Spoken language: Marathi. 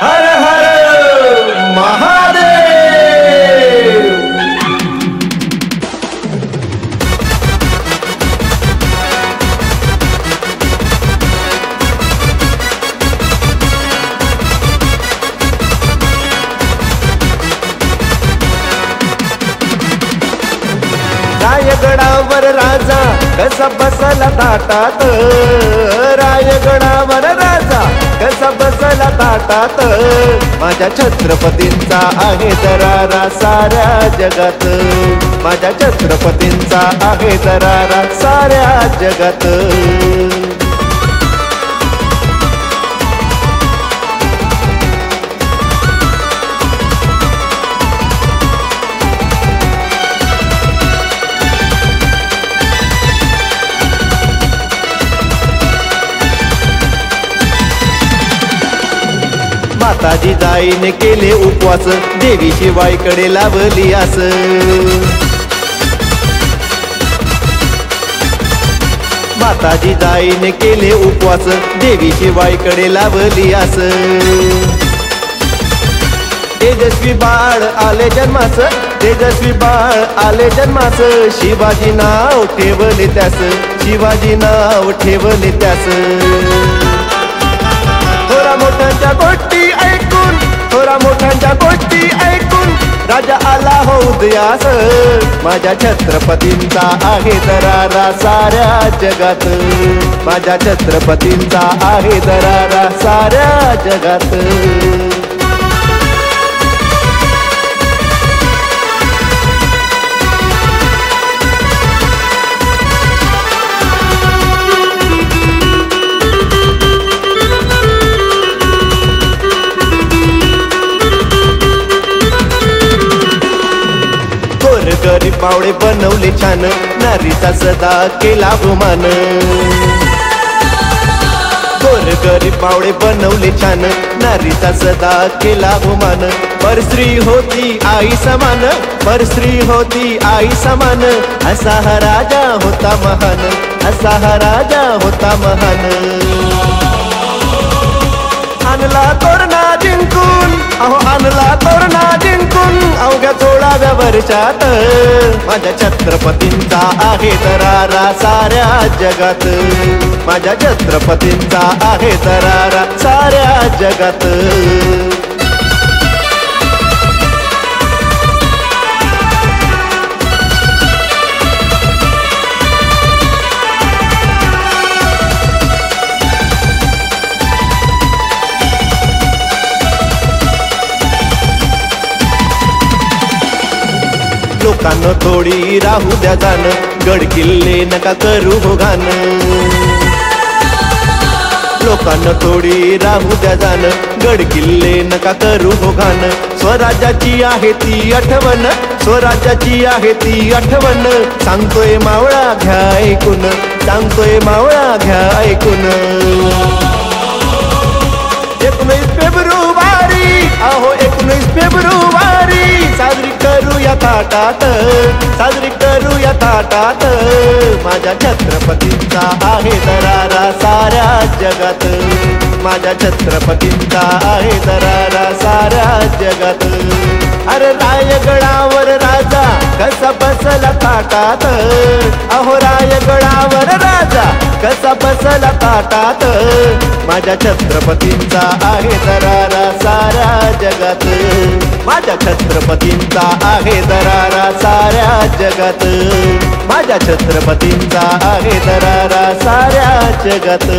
हर हर महादेव। रायगडावर राजा कसा बसला ताटात, रायगडावर राजा कसा बसला ताटात, माझ्या छत्रपतींचा आहे दरारा साऱ्या जगात, माझ्या छत्रपतींचा आहे दरारा साऱ्या जगात। माताजी जाईने केले उपवास, देवी शिवाईकडे लावली आस, माताजी जाईने केले उपवास, देवी शिवाईकडे लावली आस। तेजस्वी बाळ आले जन्मास, तेजस्वी बाळ आले जन्मास, शिवाजी नाव ठेवले त्यास, शिवाजी नाव ठेवले त्यास। थोरा मोठ्यांच्या गोष्टी ऐकून, थोरा मोठ्यांच्या गोष्टी ऐकून, राजा आला हो उदयास, माझ्या छत्रपतींचा आहे दरारा साऱ्या जगात, माझ्या छत्रपतींचा आहे दरारा साऱ्या जगात। गरीब मावळे बनवले छान, नारीचा सदा केला अभिमान, गोर गरीब मावळे बनवले छान, नारीचा सदा केला अभिमान। परस्त्री होती आई समान, परस्त्री होती आई समान, असा हा राजा होता महान, असा हा राजा होता महान। आणला तोरणा जिंकून, अहो आणला तोरणा जिंकून, अवघ्या 16व्या वर्षात, माझ्या छत्रपतींचा आहे दरारा साऱ्या जगात, माझ्या छत्रपतींचा आहे दरारा साऱ्या जगात। लोकांना थोडी राहू द्या जाण, गड किल्ले नका करू हो घाण, लोकांना थोडी राहू द्या जाण, गड किल्ले नका करू हो घाण। स्वराज्याची आहे ती आठवण, स्वराज्याची आहे ती आठवण, सांगतोय मावळा घ्या ऐकून, सांगतोय मावळा घ्या ऐकून। 19 फेब्रुवारी, अहो 19 फेब्रुवारी, साजरी करूया थाटात, साजरी करूया थाटात, माझ्या छत्रपतींचा आहे दरारा साऱ्या जगात, माझ्या छत्रपतींचा आहे दरारा साऱ्या जगात। अरे रायगडावर राजा कसा बसला थाटात, अहो रायगडावर राजा कसा बसला थाटात, माझ्या छत्रपतींचा आहे दरारा साऱ्या जगात, माझ्या छत्रपतींचा आहे दरारा साऱ्या जगात, माझ्या छत्रपतींचा आहे दरारा साऱ्या जगात।